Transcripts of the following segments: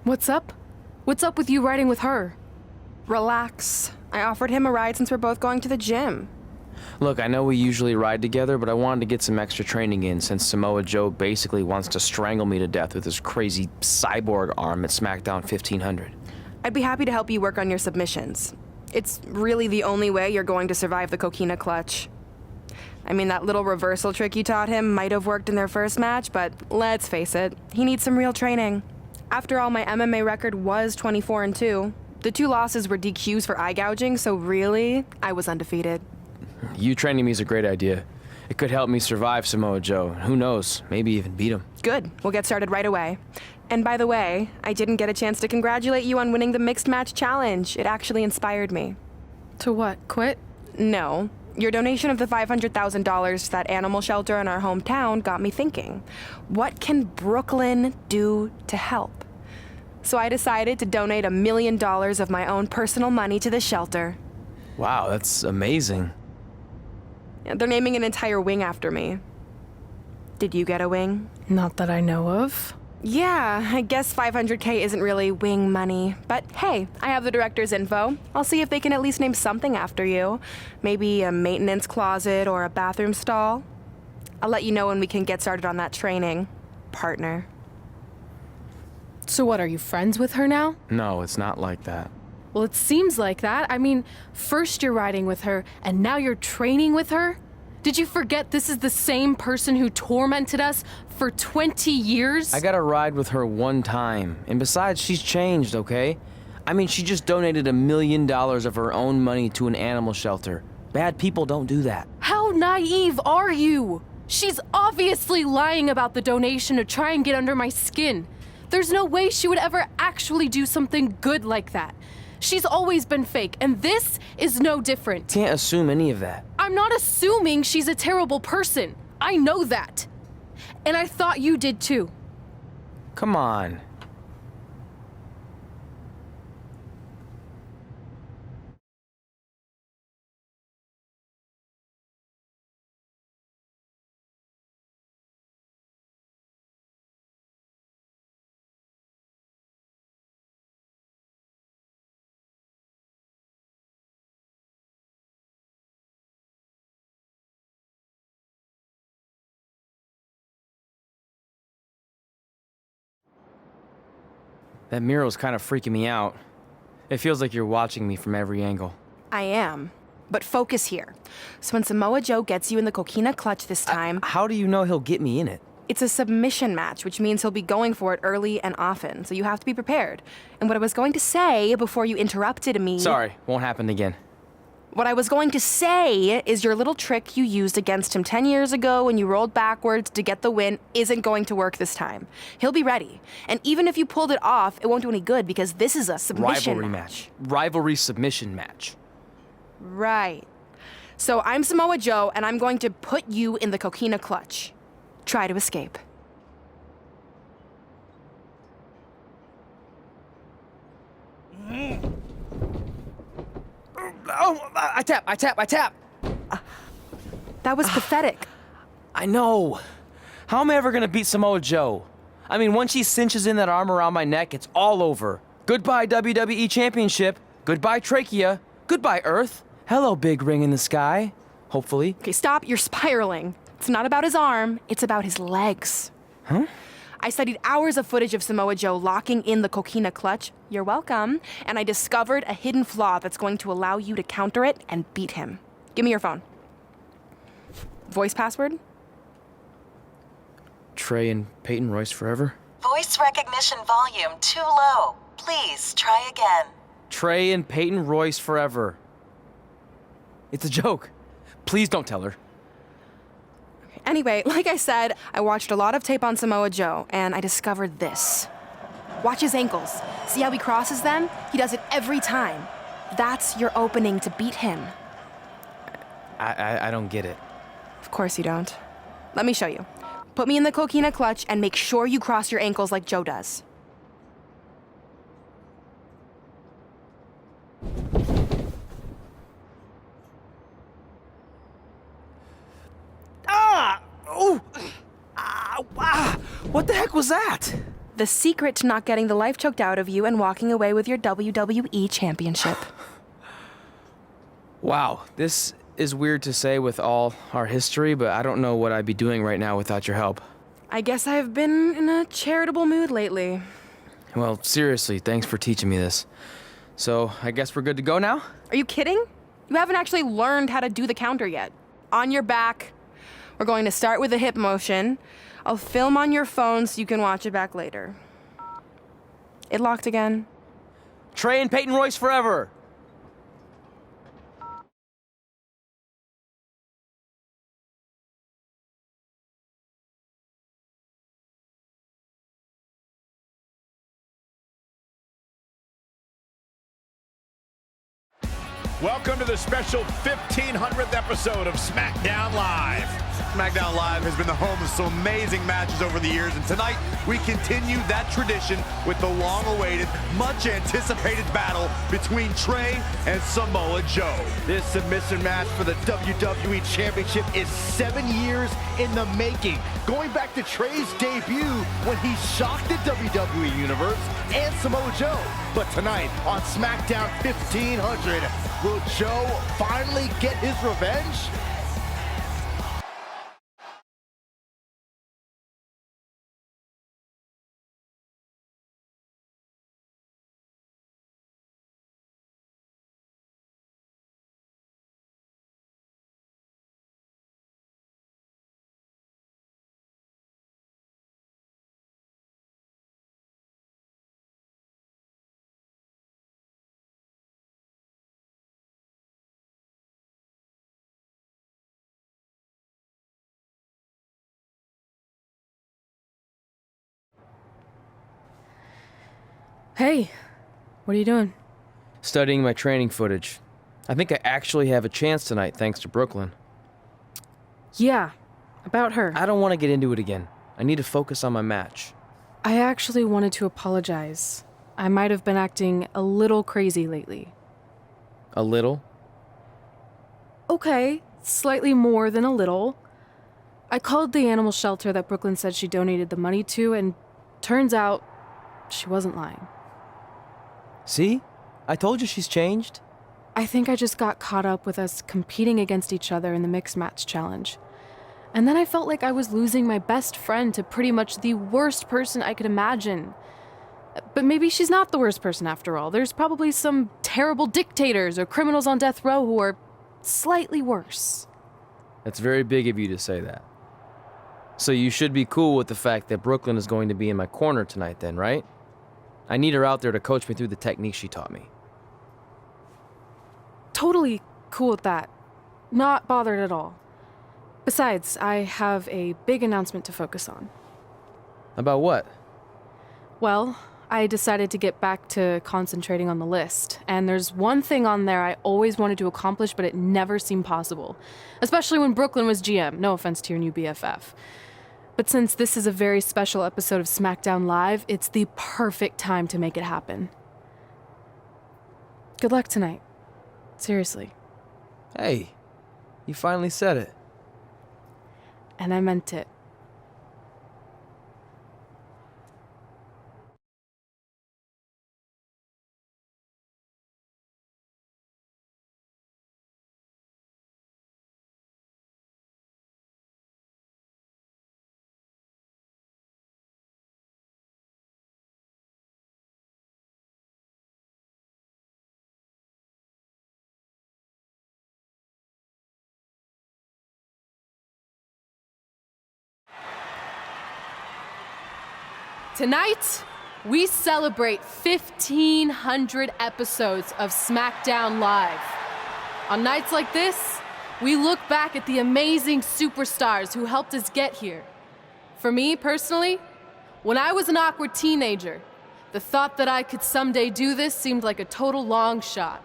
What's up? What's up with you riding with her? Relax. I offered him a ride since we're both going to the gym. Look, I know we usually ride together, but I wanted to get some extra training in since Samoa Joe basically wants to strangle me to death with his crazy cyborg arm at SmackDown 1500. I'd be happy to help you work on your submissions. It's really the only way you're going to survive the coquina clutch. I mean, that little reversal trick you taught him might have worked in their first match, but let's face it, he needs some real training. After all, my MMA record was 24-2. The 2 losses were DQs for eye gouging, so really, I was undefeated. You training me is a great idea. It could help me survive Samoa Joe. Who knows, maybe even beat him. Good. We'll get started right away. And by the way, I didn't get a chance to congratulate you on winning the Mixed Match Challenge. It actually inspired me. To what, quit? No. Your donation of the $500,000 to that animal shelter in our hometown got me thinking. What can Brooklyn do to help? So I decided to donate $1 million of my own personal money to the shelter. Wow, that's amazing. They're naming an entire wing after me. Did you get a wing? Not that I know of. Yeah, I guess $500K isn't really wing money. But hey, I have the director's info. I'll see if they can at least name something after you. Maybe a maintenance closet or a bathroom stall. I'll let you know when we can get started on that training, partner. So what, are you friends with her now? No, it's not like that. Well, it seems like that. I mean, first you're riding with her, and now you're training with her? Did you forget this is the same person who tormented us for 20 years? I got to ride with her one time, and besides, she's changed, okay? I mean, she just donated $1 million of her own money to an animal shelter. Bad people don't do that. How naive are you? She's obviously lying about the donation to try and get under my skin. There's no way she would ever actually do something good like that. She's always been fake, and this is no different. Can't assume any of that. I'm not assuming she's a terrible person. I know that. And I thought you did too. Come on. That mural's kind of freaking me out. It feels like you're watching me from every angle. I am. But focus here. So when Samoa Joe gets you in the coquina clutch this time... How do you know he'll get me in it? It's a submission match, which means he'll be going for it early and often, so you have to be prepared. And what I was going to say before you interrupted me... Sorry, won't happen again. What I was going to say is your little trick you used against him 10 years ago when you rolled backwards to get the win isn't going to work this time. He'll be ready. And even if you pulled it off, it won't do any good because this is a submission Rivalry match. Rivalry submission match. Right. So I'm Samoa Joe, and I'm going to put you in the coquina clutch. Try to escape. Oh, I tap. That was pathetic. I know. How am I ever gonna beat Samoa Joe? I mean, once she cinches in that arm around my neck, it's all over. Goodbye, WWE Championship. Goodbye, Trachea. Goodbye, Earth. Hello, big ring in the sky. Hopefully. Okay, stop. You're spiraling. It's not about his arm. It's about his legs. Huh? I studied hours of footage of Samoa Joe locking in the coquina clutch. You're welcome. And I discovered a hidden flaw that's going to allow you to counter it and beat him. Give me your phone. Voice password? Trey and Peyton Royce forever? Voice recognition volume too low. Please try again. Trey and Peyton Royce forever. It's a joke. Please don't tell her. Anyway, like I said, I watched a lot of tape on Samoa Joe, and I discovered this. Watch his ankles. See how he crosses them? He does it every time. That's your opening to beat him. I don't get it. Of course you don't. Let me show you. Put me in the coquina clutch and make sure you cross your ankles like Joe does. What the heck was that? The secret to not getting the life choked out of you and walking away with your WWE Championship. Wow, this is weird to say with all our history, but I don't know what I'd be doing right now without your help. I guess I've been in a charitable mood lately. Well, seriously, thanks for teaching me this. So, I guess we're good to go now? Are you kidding? You haven't actually learned how to do the counter yet. On your back. We're going to start with a hip motion. I'll film on your phone so you can watch it back later. It locked again. Trey and Peyton Royce forever! Welcome to the special 1500th episode of SmackDown Live. SmackDown Live has been the home of some amazing matches over the years, and tonight we continue that tradition with the long-awaited, much-anticipated battle between Trey and Samoa Joe. This submission match for the WWE Championship is 7 years in the making, going back to Trey's debut when he shocked the WWE Universe and Samoa Joe. But tonight on SmackDown 1500, will Joe finally get his revenge? Hey, what are you doing? Studying my training footage. I think I actually have a chance tonight thanks to Brooklyn. Yeah, about her. I don't want to get into it again. I need to focus on my match. I actually wanted to apologize. I might have been acting a little crazy lately. A little? Okay, slightly more than a little. I called the animal shelter that Brooklyn said she donated the money to, and turns out she wasn't lying. See? I told you she's changed. I think I just got caught up with us competing against each other in the mixed match challenge. And then I felt like I was losing my best friend to pretty much the worst person I could imagine. But maybe she's not the worst person after all. There's probably some terrible dictators or criminals on death row who are slightly worse. That's very big of you to say that. So you should be cool with the fact that Brooklyn is going to be in my corner tonight then, right? I need her out there to coach me through the technique she taught me. Totally cool with that. Not bothered at all. Besides, I have a big announcement to focus on. About what? Well, I decided to get back to concentrating on the list, and there's one thing on there I always wanted to accomplish, but it never seemed possible. Especially when Brooklyn was GM, no offense to your new BFF. But since this is a very special episode of SmackDown Live, it's the perfect time to make it happen. Good luck tonight. Seriously. Hey, you finally said it. And I meant it. Tonight, we celebrate 1,500 episodes of SmackDown Live. On nights like this, we look back at the amazing superstars who helped us get here. For me, personally, when I was an awkward teenager, the thought that I could someday do this seemed like a total long shot.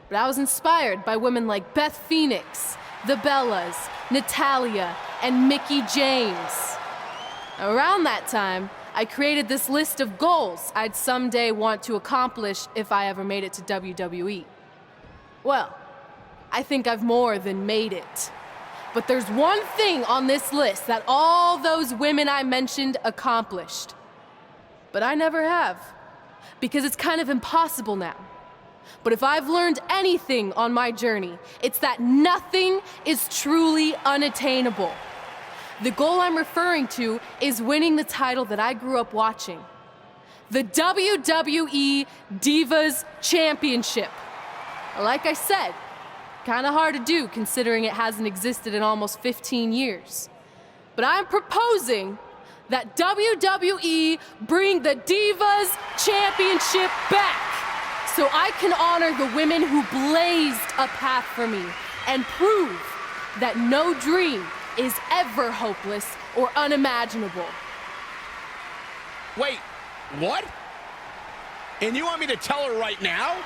But I was inspired by women like Beth Phoenix, the Bellas, Natalia, and Mickie James. Around that time, I created this list of goals I'd someday want to accomplish if I ever made it to WWE. Well, I think I've more than made it. But there's one thing on this list that all those women I mentioned accomplished. but I never have. Because it's kind of impossible now. But if I've learned anything on my journey, it's that nothing is truly unattainable. The goal I'm referring to is winning the title that I grew up watching. The WWE Divas Championship. Like I said, kind of hard to do considering it hasn't existed in almost 15 years. But I'm proposing that WWE bring the Divas Championship back so I can honor the women who blazed a path for me and prove that no dream is ever hopeless or unimaginable. Wait, what? And you want me to tell her right now?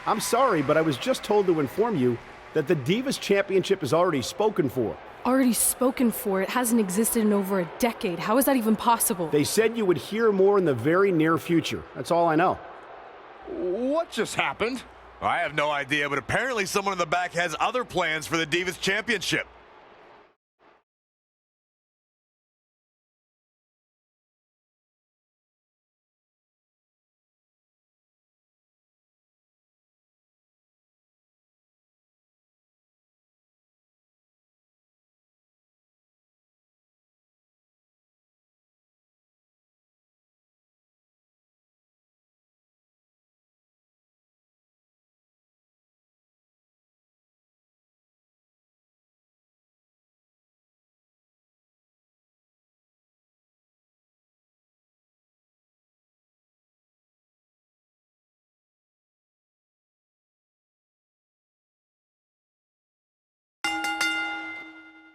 I'm sorry, but I was just told to inform you that the Divas Championship is already spoken for. Already spoken for? It hasn't existed in over a decade. How is that even possible? They said you would hear more in the very near future. That's all I know. What just happened? I have no idea, but apparently someone in the back has other plans for the Divas Championship.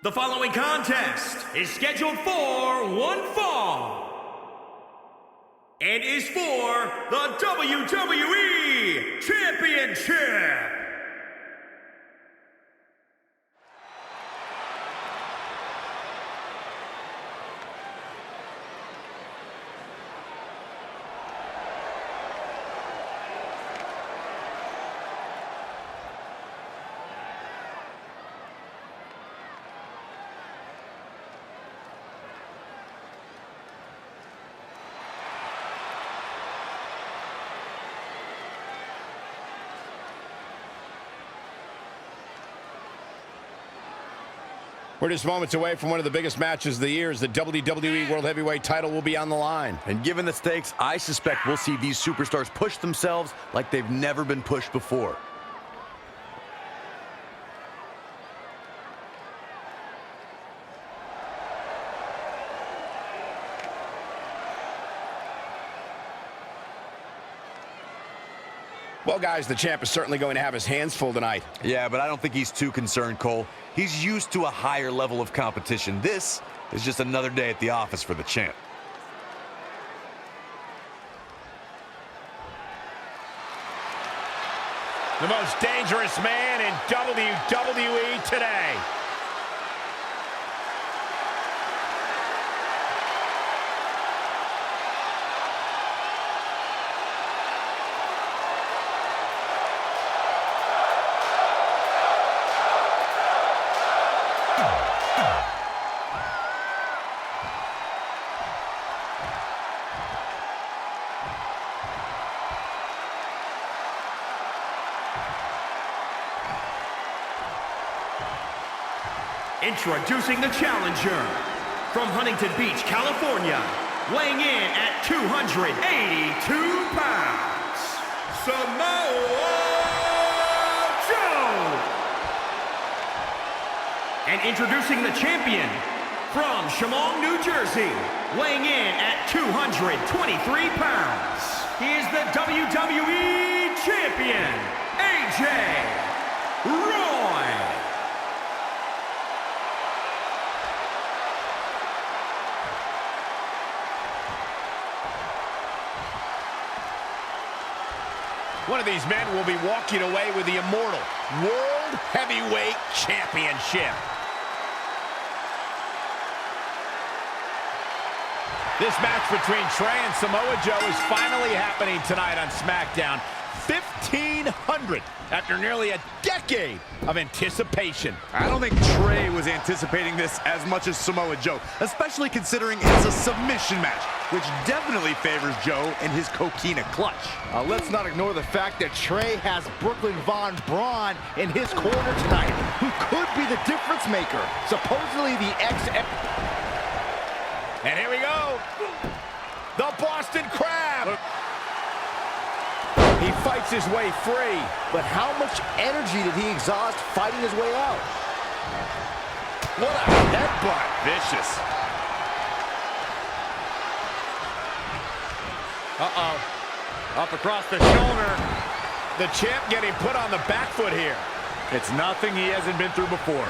The following contest is scheduled for one fall and is for the WWE Championship. We're just moments away from one of the biggest matches of the year. The WWE World Heavyweight title will be on the line. And given the stakes, I suspect we'll see these superstars push themselves like they've never been pushed before. Well, guys, the champ is certainly going to have his hands full tonight. Yeah, but I don't think he's too concerned, Cole. He's used to a higher level of competition. This is just another day at the office for the champ. The most dangerous man in WWE today. Introducing the challenger from Huntington Beach, California, weighing in at 282 pounds, Samoa Joe. And introducing the champion from Chemung, New Jersey, weighing in at 223 pounds, he is the WWE Champion, AJ Roy. One of these men will be walking away with the immortal World Heavyweight Championship. This match between Trey and Samoa Joe is finally happening tonight on SmackDown. 1,500 after nearly a decade of anticipation. I don't think Trey was anticipating this as much as Samoa Joe, especially considering it's a submission match, which definitely favors Joe and his coquina clutch. Let's not ignore the fact that Trey has Brooklyn Von Braun in his corner tonight, who could be the difference maker. Supposedly the And here we go. The Boston Crab. He fights his way free. But how much energy did he exhaust fighting his way out? What a headbutt. Vicious. Uh-oh. Up across the shoulder. The champ getting put on the back foot here. It's nothing he hasn't been through before.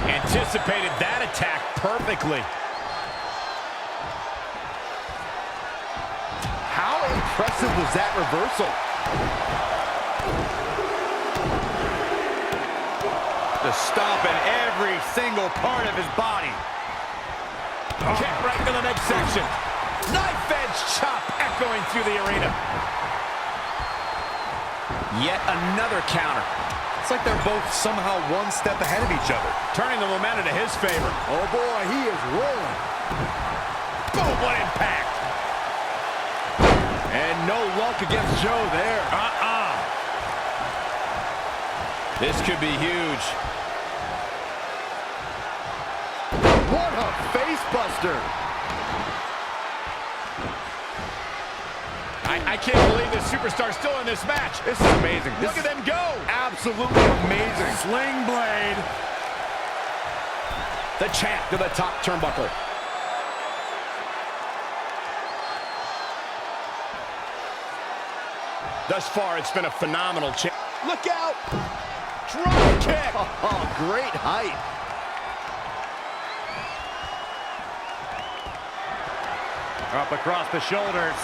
Anticipated that attack perfectly. How impressive was that reversal? The stomp in every single part of his body. Kick right to the midsection. Knife edge chop echoing through the arena. Yet another counter. It's like they're both somehow one step ahead of each other. Turning the momentum to his favor. Oh boy, he is rolling. Boom, what impact. And no luck against Joe there. This could be huge. What a face buster. I can't believe this superstar's still in this match. This is amazing. Look at them go. Absolutely amazing. Sling blade. The champ to the top turnbuckle. Thus far, it's been a phenomenal champ. Look out. Drop kick. Oh, great height. Up across the shoulders.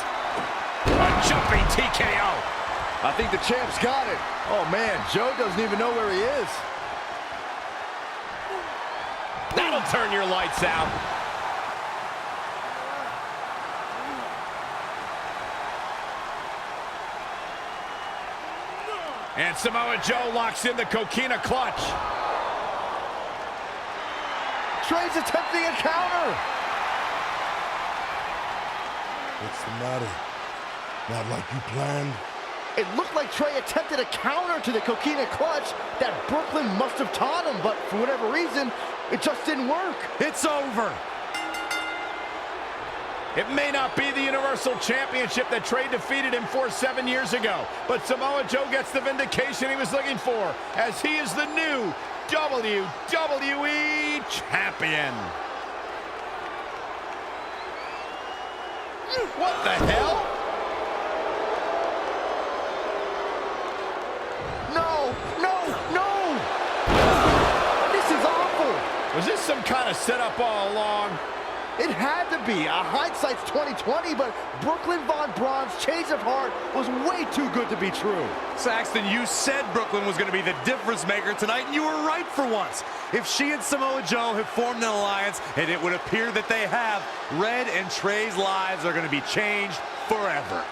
A jumping TKO. I think the champ's got it. Oh man, Joe doesn't even know where he is. That'll turn your lights out. And Samoa Joe locks in the coquina clutch. Trey's attempting a counter. What's the matter? Not like you planned? It looked like Trey attempted a counter to the coquina clutch that Brooklyn must have taught him, but for whatever reason, it just didn't work. It's over. It may not be the Universal Championship that Trey defeated him for 7 years ago, but Samoa Joe gets the vindication he was looking for, as he is the new WWE Champion. What the hell? No, no, no! This is awful! Was this some kind of setup all along? It had to be. Hindsight's 20/20, but Brooklyn Von Braun's change of heart was way too good to be true. Saxton, you said Brooklyn was going to be the difference maker tonight, and you were right for once. If she and Samoa Joe have formed an alliance, and it would appear that they have, Red and Trey's lives are going to be changed forever.